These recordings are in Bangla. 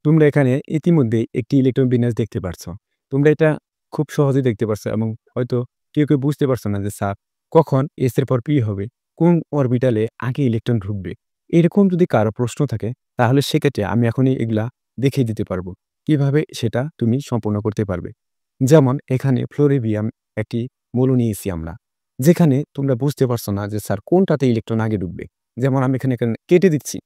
তোমরা এখানে ইতিমধ্যেই একটি ইলেকট্রন বিন্যাস দেখতে পারছো। তোমরা এটা খুব সহজেই দেখতে পারছো এবং হয়তো কেউ বুঝতে পারছো না যে স্যার কখন S এর পর P হবে, কোন অরবিটালে আগে ইলেকট্রন ঢুকবে। এরকম যদি কারো প্রশ্ন থাকে তাহলে সেক্ষেত্রে আমি এখনই এগুলা দেখিয়ে দিতে পারবো। কিভাবে সেটা তুমি সম্পূর্ণ করতে পারবে। যেমন এখানে ফ্লোরিবিয়াম একটি মৌল নিয়েছি আমরা। যেখানে তোমরা বুঝতে পারছো না যে স্যার কোনটাতে ইলেকট্রন আগে ঢুকবে। যেমন আমি এখানে কেটে দিচ্ছি।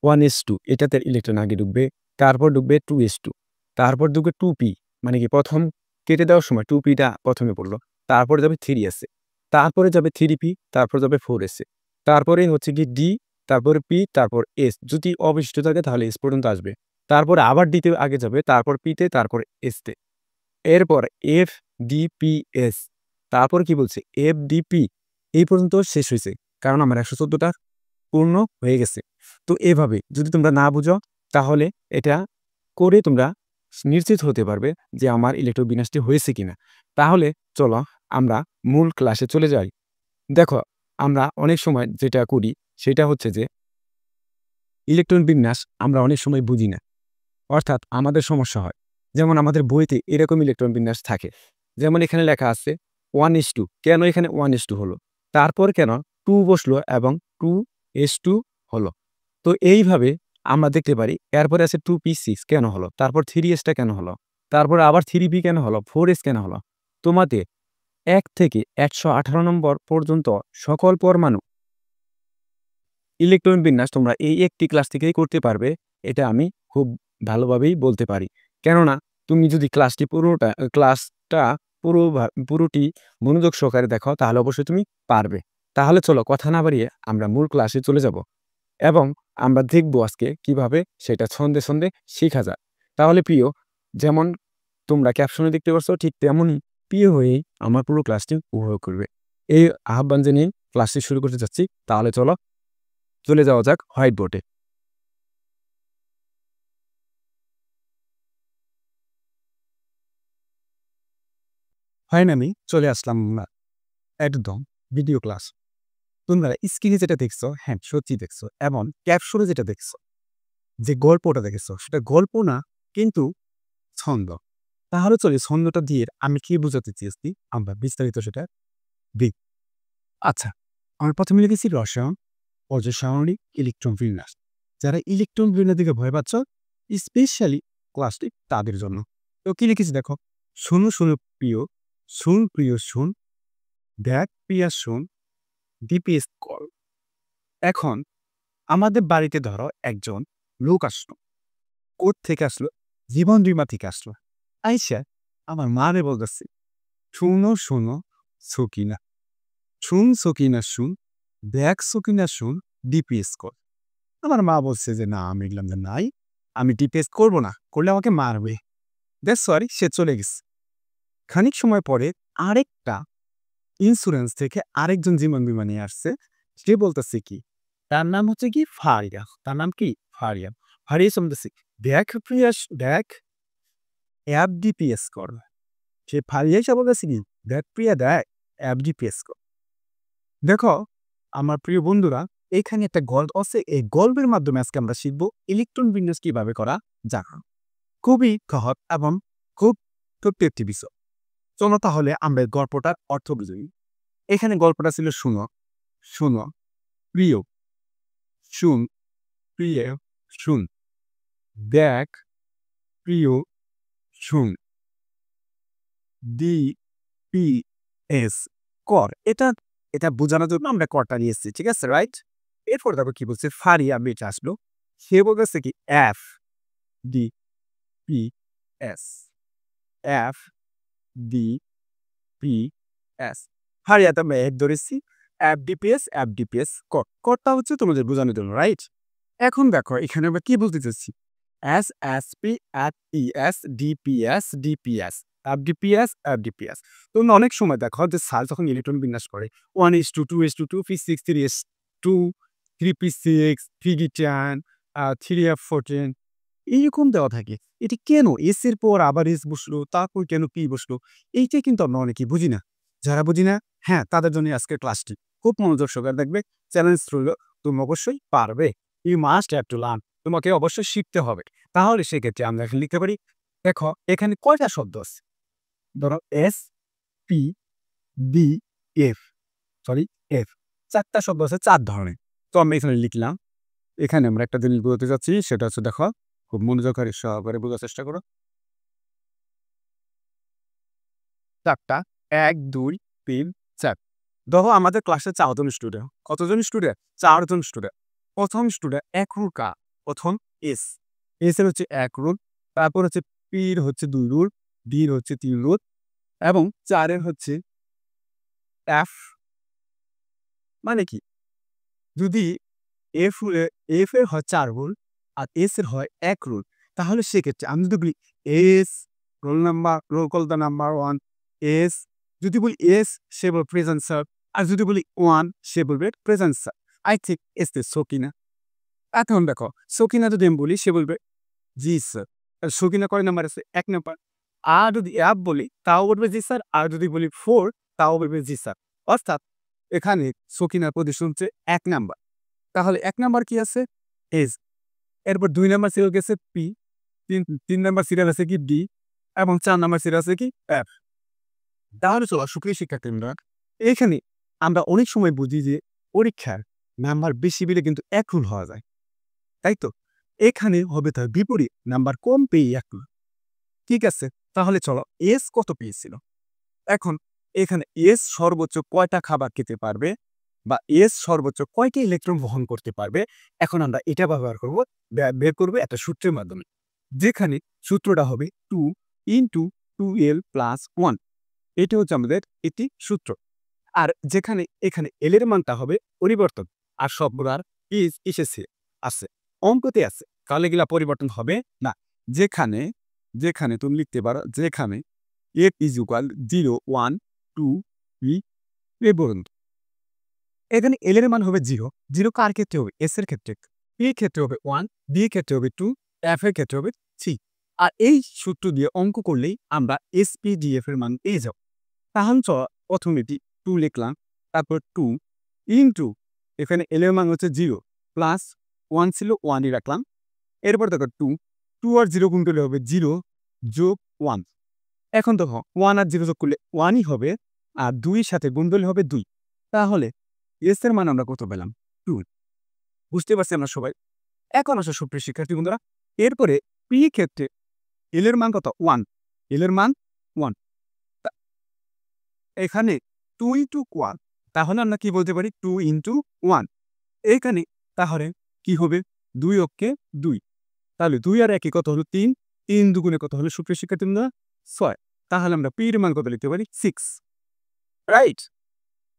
1s2 এটাতে ইলেকট্রন আগে ঢুকবে, তারপর ঢুকবে 2s2, তারপর ঢুকবে 2p, মানে কি ১ম কেটে দেওয়ার সময় 2p টা ১ম এ পড়ল। তারপরে যাবে 3s এ, তারপরে যাবে 3p, তারপর যাবে 4s এ। তারপরে হচ্ছে কি d, তারপরে p, তারপর s। যদি অবশিষ্ট থাকে তাহলে s পর্যন্ত আসবে। তারপরে আবার d তে আগে যাবে, তারপর p তে, তারপর s তে। এরপর f, d, p, s। তারপর কি বলছে? f, d, p এই পর্যন্ত শেষ হইছে। কারণ আমার ১১৪ টা পূর্ণ হয়ে গেছে। তো এভাবে যদি তোমরা না বুঝো তাহলে এটা করে তোমরা নিশ্চিত হতে পারবে যে আমার ইলেকট্রন বিন্যাসটি হয়েছে কিনা। তাহলে চলো আমরা মূল ক্লাসে চলে যাই। দেখো আমরা অনেক সময় যেটা করি সেটা হচ্ছে যে ইলেকট্রন বিন্যাস আমরা অনেক সময় বুঝি না। অর্থাৎ আমাদের সমস্যা হয়। যেমন আমাদের বইতে এরকম ইলেকট্রন বিন্যাস থাকে। যেমন এখানে লেখা আছে 1s2, কেন এখানে 1s2 হলো? তারপর কেন 2 বসলো এবং 2s2 হলো? তো এইভাবে আমরা দেখতে পারি। এরপরে আছে 2p6 কেন হলো? তারপর 3s টা কেন হলো? তারপর আবার 3p কেন হলো? 4s কেন হলো? তোমাদের ১ থেকে ১১৮ নম্বর পর্যন্ত সকল পরমাণু ইলেকট্রন বিন্যাস তোমরা এই একটি ক্লাস থেকেই করতে পারবে। এটা আমি খুব ভালোভাবেই বলতে পারি। কেননা তুমি যদি ক্লাসটা পুরোটি মনোযোগ সহকারে দেখো তাহলে অবশ্যই তুমি পারবে। তাহলে চলো কথা না বাড়িয়ে আমরা মূল ক্লাসে চলে যাব এবং আমরা দেখব আজকে কিভাবে সেটা ছন্দে, ছন্দে শিখা যায়। তাহলে প্রিয়, যেমন তোমরা ক্যাপশনে দেখতে পাচ্ছ ঠিক তেমনই প্রিয় হয়েই আমার পুরো ক্লাসটি উপভোগ করবে। এই আহ্বান জানিয়ে ক্লাসটি শুরু করতে যাচ্ছি। তাহলে চলো চলে যাওয়া যাক হোয়াইট বোর্ডে। ফাইনালি চলে আসলাম আমরা একদম ভিডিও ক্লাস। তোমরা স্ক্রিনে যেটা দেখছো, হ্যাঁ সত্যি দেখছো, এবং ক্যাপশনে যেটা দেখছো, যে গল্পটা দেখেছো সেটা গল্প না কিন্তু ছন্দ। তাহলে চলে ছন্দটা দিয়ে আমি কি বোঝাতে চেয়েছি আমরা বিস্তারিত সেটা দিই। আচ্ছা, আমি প্রথমে লিখেছি রসায়ন, অর্ধসামরিক, ইলেকট্রন বিন্যাস। যারা ইলেকট্রন বিন্যাস দিকে ভয় পাচ্ছ, স্পেশালি ক্লাসটি তাদের জন্য। তো কি লিখেছি দেখো, শুনু শুনু প্রিয়, শুন প্রিয় শুন, দেখ প্রিয়া শুন, ডিপিএস কল। এখন আমাদের বাড়িতে ধরো একজন লোক আসলো। থেকে আসলো? জীবন বীমা থেকে আসলো। আইসা আমার মারে বলতেছি, শুনো শোনো সকিনা, শুন সকিনা শুন, দেখ সকিনা শুন, ডিপিএস কর। আমার মা বলছে যে না, আমি লিখলাম যে নাই, আমি ডিপিএস করব না, করলে আমাকে মারবে। দ্যাটস সরি, সে চলে গেছে। খানিক সময় পরে আরেকটা ইন্স্যুরেন্স থেকে আরেকজন জীবন বীমা নিয়ে আসছে। সে বলতেছে কি, তার নাম হচ্ছে কি ফারিয়া। তার নাম কি ফারিয়া। ফারিয়া বলতেছে, দেখ প্রিয়াস দেখ, অ্যাপ ডিপিএস কর। সে ফারিয়া এসে বলতেছে কি, দেখ প্রিয়া দেখ, অ্যাপ ডিপিএস কর। দেখো আমার প্রিয় বন্ধুরা, এখানে একটা গল্প আছে। এই গল্পের মাধ্যমে আজকে আমরা শিখবো ইলেকট্রন বিন্যাস কিভাবে করা যায়। খুবই সহজ এবং খুব ছোট্ট একটি বিষয়। চলো তাহলে আমরা এই গল্পটার অর্থ বুঝি। এখানে গল্পটা ছিল শুনো শুনো প্রিয়, শুন প্রিয় শুন, দেখ প্রিয় শুন, ডি পি এস কর। এটা এটা বোঝানোর জন্য আমরা করটা নিয়েছি, ঠিক আছে, রাইট? এরপর দেখো কি বলছে, ফারিয়া বেঁচে আসলো। সে বলতেছে কি F D P S, F D P S. ফারিয়াতে আমরা এক ধরেছি, এফডিপিএস এফডিপিএস কর। করটা হচ্ছে তোমাদের বোঝানোর জন্য, রাইট? এখন দেখো এখানে আমরা কি বলতে চাচ্ছি, S S P F E S DPS DPS FDPS FDPS. তোমরা অনেক সময় দেখো যে স্যার যখন ইলেকট্রন বিন্যাস করে 1s2 2s2 2p6 3s2 3p6 3d10 3f14 এইরকম দেওয়া থাকে। এটি কেন এস এর পর আবার এস বসলো, তারপর কেন পি বসলো, এইটাই কিন্তু আমরা অনেকেই বুঝি না। যারা বুঝি না, হ্যাঁ তাদের জন্য আজকের ক্লাসটি খুব মনোযোগ সহকারে দেখবে। চ্যালেঞ্জ রইল, তুমি অবশ্যই পারবে। You must have to learn. তোমাকে অবশ্যই শিখতে হবে। তাহলে সেক্ষেত্রে আমরা এখানে লিখতে পারি, দেখো এখানে কয়টা শব্দ আছে? ধরো S, P, D, F, sorry F. ৪ টা শব্দ আছে ৪ ধরনের। তো আমি এখানে লিখলাম। এখানে আমরা একটা জিনিস বোঝাতে চাচ্ছি, সেটা হচ্ছে দেখো, খুব মনোযোগের সহকারে বোঝার চেষ্টা করো। ৪ টা ১, ২, ৩, ৪। দেখো আমাদের ক্লাসে ৪ জন স্টুডেন্ট। কতজন স্টুডেন্ট? ৪ জন স্টুডেন্ট। ১ম স্টুডেন্ট ১ রুল কার? ১ম এস। এস এর হচ্ছে ১ রুল, তারপর হচ্ছে পি এর হচ্ছে ২ রুল, ডি এর হচ্ছে ৩ রুল এবং ৪ এর হচ্ছে এফ। মানে কি? যদি এফ রুলে এফ এর হয় ৪ রুল আর এস এর হয় ১ রুল, তাহলে সেক্ষেত্রে আমি যদি বলি S, roll number, roll call the number 1, S. যদি বলি এস, সে বলবে প্রেজেন্ট স্যার। আর যদি বলি 1, সে বলবে present sir. I think S is Sakina. এখন দেখো, সকিনা যদি আমি বলি, সে বলবে জি স্যার। আর সকিনা কয় নাম্বার আছে? ১ নাম্বার। আর যদি অ্যাপ বলি, তাও বলবে জি স্যার। আর যদি বলি 4, তাও বলবে জি স্যার। অর্থাৎ এখানে সকিনার পজিশন হচ্ছে ১ নাম্বার। তাহলে ১ নাম্বার কি আছে? এস। এরপর ২ নাম্বার সিরিয়াল গেছে পি, ৩ নাম্বার সিরিয়াল আছে কি ডি এবং ৪ নাম্বার সিরিয়াল আছে কি এফ। তাহলে চলো সুপ্রিয় শিক্ষার্থীবৃন্দরা, এইখানে আমরা অনেক সময় বুঝি যে পরীক্ষার নাম্বার বেশি পেলে কিন্তু ১ রুল হওয়া যায়। তাই তো? এখানে হবে তার বিপরীত, নাম্বার কম পেয়ে ১ রুল। ঠিক আছে? তাহলে চলো এস কত পেয়েছিল? এখন এখানে এস সর্বোচ্চ কয়টা খাবার খেতে পারবে বা এস সর্বোচ্চ কয়টি ইলেকট্রন বহন করতে পারবে, এখন আমরা এটা ব্যবহার করব, বের করব একটা সূত্রের মাধ্যমে। যেখানে সূত্রটা হবে 2 ইনটু 2l প্লাস 1। এটা হচ্ছে আমাদের একটি সূত্র। আর যেখানে এখানে এল এর মানটা হবে পরিবর্তন, আর সবগুলার ইজ এসেছে আছে, অঙ্কতে আছে, তাহলে এগুলা পরিবর্তন হবে না। যেখানে যেখানে তুমি লিখতে পারো, যেখানে f ইজ ইকুয়াল 0, 1, 2, 3 এ পর্যন্ত। এখানে এল এর মান হবে 0। 0 কার ক্ষেত্রে হবে? এস এর ক্ষেত্রে। পি এর ক্ষেত্রে হবে 1, ডি এর ক্ষেত্রে হবে 2, এফ এর ক্ষেত্রে হবে 3। আর এই সূত্র দিয়ে অঙ্ক করলেই আমরা এসপিডিএফ এর মান পেয়ে যাব। তাহলে চলো প্রথমে এটি 2 লিখলাম, তারপর 2 ইনটু, এখানে এল এর মান হচ্ছে 0 প্লাস 1 ছিল 1 ই রাখলাম। এরপর দেখো 2 আর 0 গুণ করলে হবে 0 যোগ 1। এখন দেখো 1 আর 0 যোগ করলে 1 ই হবে, আর 2 এর সাথে গুণ করলে হবে 2। তাহলে এস এর মান আমরা কত পেলাম? 2। বুঝতে পারছি আমরা সবাই? এখন আসো সুপ্রিয় শিক্ষার্থী বন্ধুরা, এরপরে পি ক্ষেত্রে এল এর মান কত? 1। এল এর মান 1। তা এখানে 2 ইনটু 1, তাহলে আমরা কি বলতে পারি? 2 ইনটু 1। এইখানে তাহলে কি হবে? ২ অক্ষে ২। তাহলে ২ আর ১ কত হলো? ৩। ৩ দুগুণে কত হলো সুপ্রিয় শিক্ষার্থী বন্ধুরা? ৬। তাহলে আমরা পি এর মান কত লিখতে পারি? 6। রাইট?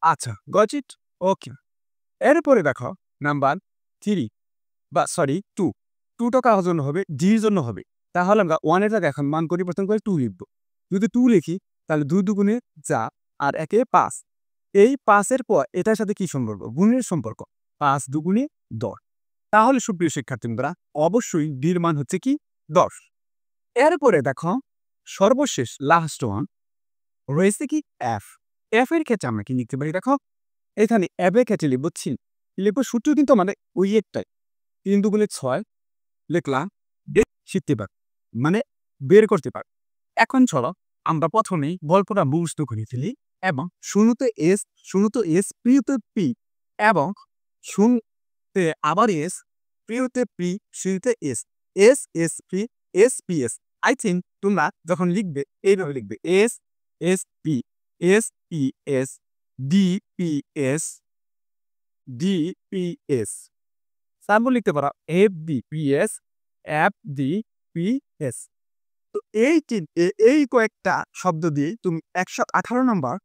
আচ্ছা, গট ইট? ওকে। এরপরে দেখো নাম্বার 3 বা সরি 2। 2 টা কার জন্য হবে? ডি এর জন্য হবে। তাহলে আমরা 1 এর জায়গায় এখন মান পরিবর্তন করে 2 লিখব। যদি 2 লিখি, তাহলে ২ দুগুণে ৪ আর ১ এ ৫। এই ৫ এর পর এটার সাথে কি সম্পর্ক? গুণের সম্পর্ক। ৫ দুগুণে ১০। তাহলে সুপ্রিয় শিক্ষার্থীবৃন্দরা, অবশ্যই ডি এর মান হচ্ছে কি? ১০। এরপরে দেখো সর্বশেষ লাস্ট ওয়ান রয়েছে কি? এফ। এফ এর ক্ষেত্রে আমরা কি লিখতে পারি? দেখো এখানে এফ এর ক্ষেত্রে লিখব লিখব সূত্র কিন্তু আমাদের ওই একটাই। ৩ দুগুণে ৬ লিখলাম, শিখতে পার মানে বের করতে পার। এখন চলো আমরা প্রথমেই গল্পটা মুখস্থ করে ফেলি এবং শুরুতে এস, প্রিয়তে পি এবং শুনতে আবার এস, প্রিয়তে পি, শুরুতে S, S S P, S P S. I think তোমরা যখন লিখবে এইভাবে লিখবে, S S P, S P S, D P S, D P S. তারপর লিখতে পারো F D P S, F D P S. তো এই কয়েকটা শব্দ দিয়ে তুমি ১১৮ নাম্বার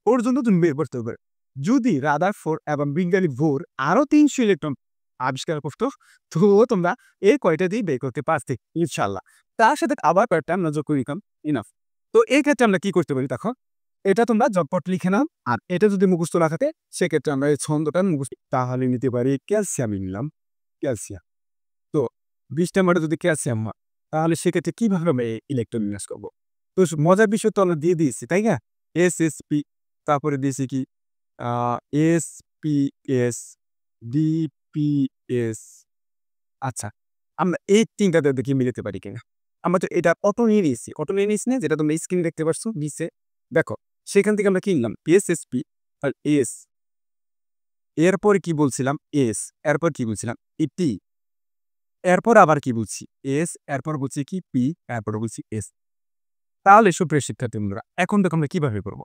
পর্যন্ত তুমি বের করতে পারবে। যদি রাদারফোর্ড এবং বিজ্ঞানী ভোর আরো ৩০০ ইলেকট্রন আবিষ্কার করতো, তো তোমরা এই কয়টা দিয়ে বের করতে পারতে ইনশাআল্লাহ। তার সাথে আবার কয়েকটা আমরা যোগ করে দিতাম, ইনাফ। তো এই ক্ষেত্রে আমরা কি করতে পারি? দেখো এটা তোমরা ঝটপট লিখে নাও। আর এটা যদি মুখস্থ না থাকে, সেক্ষেত্রে আমরা এই ছন্দটা মুখস্থ তাহলে নিতে পারি। ক্যালসিয়াম নিলাম, ক্যালসিয়াম। তো ২০ নাম্বারে যদি ক্যালসিয়াম হয়, তাহলে সেক্ষেত্রে কিভাবে আমরা ইলেকট্রন বিন্যাস করবো? তো মজার বিষয় তো আমরা দিয়ে দিয়েছি, তাই না? এসএসপি, তারপরে দিয়েছি কি এসপিএস, ডিপিএস। আচ্ছা, আমরা এই ৩ টাতে দেখি মিলাতে পারি কিনা। আমরা তো এটা অটো নিয়ে নিয়েছি। অটো নিয়ে নিয়েছি না? যেটা তোমরা স্ক্রিনে দেখতে পাচ্ছ নিচে। দেখো, সেখান থেকে আমরা কি নিলাম? এসএসপি আর এস। এরপরে কি বলছিলাম? এস। এরপর কি বলছিলাম? ইটি। এরপর আবার কি বলছি? এস। এরপর বলছি কি? পি। এরপর বলছি এস। তাহলে সুপ্রিয় শিক্ষার্থী বন্ধুরা, এখন দেখো আমরা কিভাবে করব?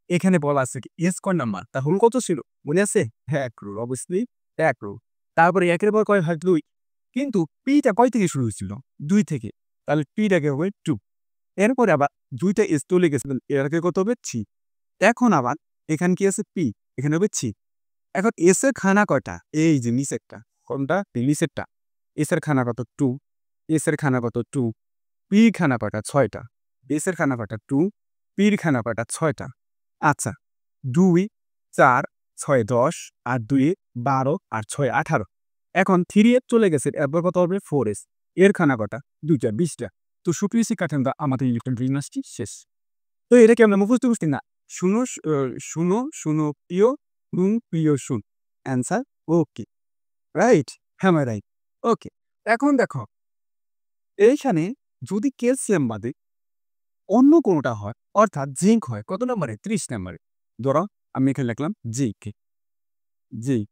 এখানে বলা আছে কি এস কয় নাম্বার? তাহলে কত ছিল? মনে আছে? হ্যাঁ, ১ রো অবশ্যই ১ রো। তারপরে ১ এর পর কয় হয়? ২। কিন্তু পিটা কয় থেকে শুরু হয়েছিল? ২ থেকে। তাহলে পিটাকে হবে 2। এরপরে আবার ২ টা এস চলে গেছে। এর আগে কত হবে? 3। এখন আবার এখানে কি আছে? পি। এখানে হবে 3। এখন এস এর খানা কয়টা? এই যে নিচেরটা। কোনটা? নিচেরটা। এস এর খানা কত? 2। এস এর খানা কত? 2। পি খানা কয়টা? ৬ টা। এস এর খানা কয়টা? 2। পির খানা কয়টা? ৬ টা। আচ্ছা, ২, ৪, ৬, ১০ আর ২ ১২ আর ৬ ১৮। এখন 3 চলে গেছে। এরপর কত হবে? 4s। এর খানা কটা? ২ টা, ২০ টা। তো সুপ্রিয় শিক্ষার্থীবৃন্দ, আমাদের ইলেকট্রন বিন্যাসটি শেষ। তো এটা কি আমরা মুখস্থ করছি? না। শুনো, শুনো প্রিয়, প্রিয় শুন। Answer okay. রাইট? হ্যাঁ, আমি রাইট। ওকে। এখন দেখো, এইখানে যদি ক্যালসিয়াম বাদে অন্য কোনটা হয়, অর্থাৎ জিঙ্ক হয় কত নম্বরে? ৩০ নম্বরে। ধরো আমি এখানে লিখলাম জিঙ্ক, জিঙ্ক।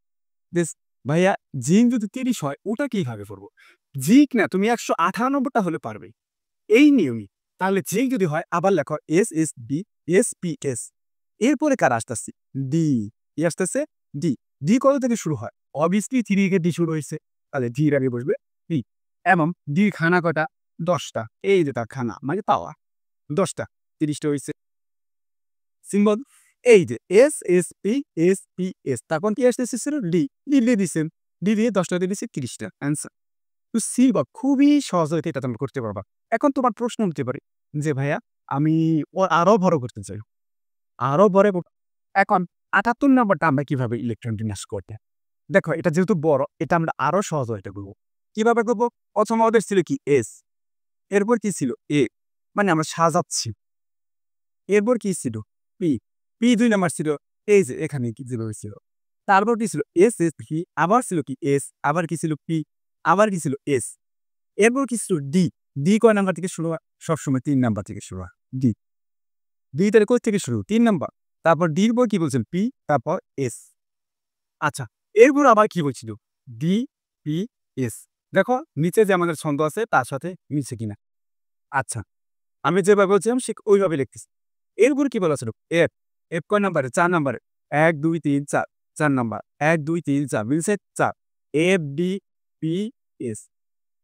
বেশ ভাইয়া, জিঙ্ক যদি ৩০ হয় ওটা কিভাবে করব? জিঙ্ক না, তুমি ১৯৮ টা হলে পারবে। এই নিয়মই। তাহলে জিঙ্ক যদি হয় আবার লেখো এসএসবি, এসপিএস। এরপরে কার আসতেছে? ডি। কি আসতেছে? ডি। ডি কত থেকে শুরু হয়? অবভিয়াসলি ৩ থেকে ডি শুরু হইছে। তাহলে ডি এর আগে বসবে ডি। এবং ডির খানা কয়টা? ১০ টা। এই যে তার খানা মানে পাওয়া। ১০ টা। ৩০ টা হইছে। সিম্বল এই যে S, S, P, S, P, S. তখন কি আসতেছিল? ডি। ডি দিয়ে দিছেন। ডি দিয়ে ১০ টা দিয়ে দিছি ৩০ টা। অ্যান্সার। তো সিলভার খুবই সহজ হইতে এটা তোমরা করতে পারবা। এখন তোমার প্রশ্ন হতে পারে যে ভাইয়া, আমি আরো বড় করতে চাই। আরো বড় এখন ৭৮ নাম্বারটা আমরা কিভাবে ইলেকট্রন বিন্যাস করতে? দেখো, এটা যেহেতু বড়, এটা আমরা আরো সহজ হইতে করব। কিভাবে করব? প্রথমে আমাদের ছিল কি? এস। এরপর কি ছিল? এ। মানে আমরা সাজাচ্ছি। এরপর কি ছিল? পি। পি ২ নাম্বার ছিল এই যে এখানে কি যেভাবে ছিল। তারপর কি ছিল? S, S, P. আবার ছিল কি? এস। আবার কি ছিল? পি। আবার কি ছিল? এস। এরপর কি ছিল? ডি। ডি কয় নাম্বার থেকে শুরু হয়? সবসময় ৩ নাম্বার থেকে শুরু হয়। ডি। ডি তাহলে কোথা থেকে শুরু? ৩ নাম্বার। তারপর ডির পর কি বলছেন? পি, তারপর এস। আচ্ছা, এরপর আবার কি বলছিল? D, P, S. দেখো নিচে যে আমাদের ছন্দ আছে তার সাথে মিলছে কিনা। আচ্ছা, আমি যেভাবে বলছিলাম ঠিক ওইভাবে লিখতেছি। এরপর কি বলা ছিল? এফ। এফ কয় নাম্বারে? ৪ নাম্বারে। ১, ২, ৩, ৪। ৪ নাম্বার। ১, ২, ৩, ৪ মিলছে ৪। F, D, P, S.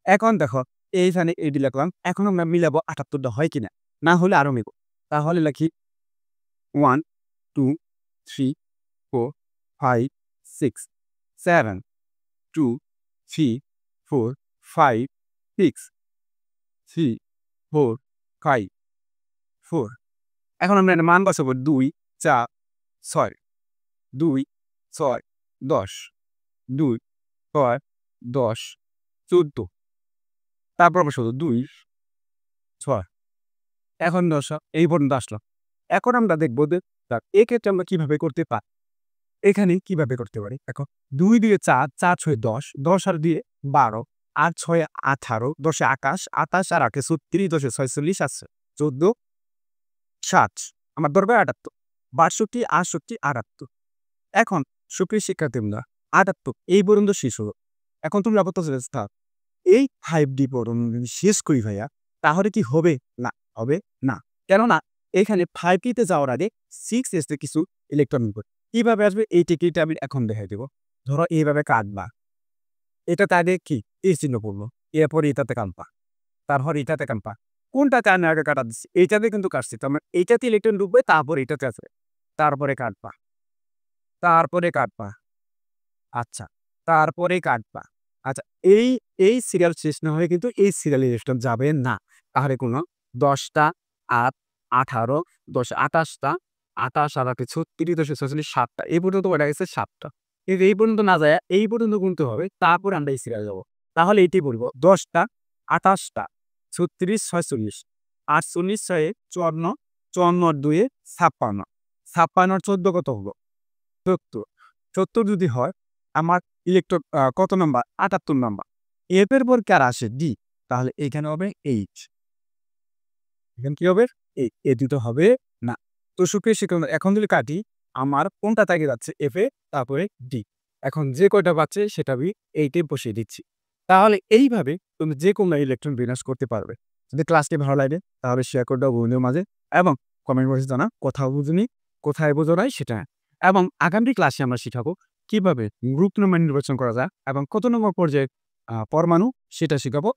এখন দেখো, এইখানে এডি লিখলাম। এখন আমরা মিলাবো ৭৮ টা হয় কিনা। না হলে আরো মিলবো। তাহলে লিখি ১, ২, ৩, ৪, ৫, ৬, ৭, ২, ৩, ৪, ৫, ৬, ৩, ৪, ৫, ৪। এখন আমরা এর মান বসাবো ২, ৪, ৬। ২, ৬, ১০। ২, ৬, ১০, ১৪। তারপর বসাবো ২, ৬। এখন দশা এই পর্যন্ত আসলাম। এখন আমরা দেখব যে এক্ষেত্রে আমরা কিভাবে করতে পারি। এখানে কিভাবে করতে পারি? দেখো, ২ দিয়ে ৪, ৪ ৬ ১০, ১০ আর ২ ১২, ৮ ৬ ১৮, ১০ এ আকাশ, ২৮ আর ৮ এ ৩৬, ১০ এ ৪৬ আছে ১৪, ৬০। আমার দরকার ৭৮। ৬২, ৬৮, ৭৮। এখন সুপ্রিয় শিক্ষার্থীবৃন্দ, ৭৮ এই পর্যন্ত শেষ হলো। এখন তোমরা বলতেছো যে স্যার, এই 5D পর্যন্ত যদি শেষ করি ভাইয়া, তাহলে কি হবে? না, হবে না। কেননা এখানে 5D তে যাওয়ার আগে 6s তে কিছু ইলেকট্রন ইনপুট। কিভাবে আসবে এই টেকনিকটা আমি এখন দেখাই দেব। ধরো এইভাবে কাটবা। এটাতে আগে কি? তীর চিহ্ন পড়লো। এরপরে এটাতে কাটবা। তারপর এটাতে কাটবা। কোনটাতে আমি আগে কাটা দিচ্ছি? এইটাতে কিন্তু কাটছি। তার মানে এইটাতে ইলেকট্রন ঢুকবে, তারপর এটাতে আসবে। তারপরে কাটবা। তারপরে কাটবা। আচ্ছা, তারপরে কাটবা। আচ্ছা, এই, এই সিরিয়াল শেষ না হয়ে কিন্তু এই সিরিয়ালে ইলেকট্রন যাবে না। তাহলে কোনো ১০ টা, ৮, ১৮, ১০ এ ২৮ টা, ২৮ আর ৮ এ ৩৬, ১০ এ ৪৬, ৭ টা। এই পর্যন্ত কয়টা গেছে? ৭ টা। কিন্তু এই পর্যন্ত না যায়া এই পর্যন্ত গুনতে হবে। তারপরে আমরা এই সিরিয়ালে যাব। তাহলে এটি বলব ১০ টা, ২৮ টা, ৩৬, ৪৬, ৪৮ ৬ এ ৫৪, ৫৪ আর ২ এ ৫৬। ৫৬ আর ১৪ কত হলো? ৭০। ৭০ যদি হয় আমার ইলেকট্রন কত নাম্বার? ৭৮ নাম্বার। এফ এর পর কার আসে ডি, তাহলে এখানে হবে এইচ, এখানে কি হবে এই এ দুটো হবে না। তো সুপ্রিয় শিক্ষক এখন যদি কাটি আমার কোনটা তাকিয়ে যাচ্ছে এফ এ তারপরে ডি, এখন যে কয়টা পাচ্ছে সেটা আমি এইটে বসিয়ে দিচ্ছি। তাহলে এইভাবে তুমি যে কোনো ইলেকট্রন বিন্যাস করতে পারবে। যদি ক্লাসটি ভালো লাগে তাহলে শেয়ার করে দাও বন্ধুদের মাঝে এবং কমেন্ট বক্সে জানা কোথাও বুঝুনি, কোথায় বোঝো নাই সেটা। এবং আগামী ক্লাসে আমরা শিখাবো কিভাবে গ্রুপ নম্বর নির্বাচন করা যায় এবং কত নম্বর পর্যায়ে পরমাণু সেটা শিখাবো।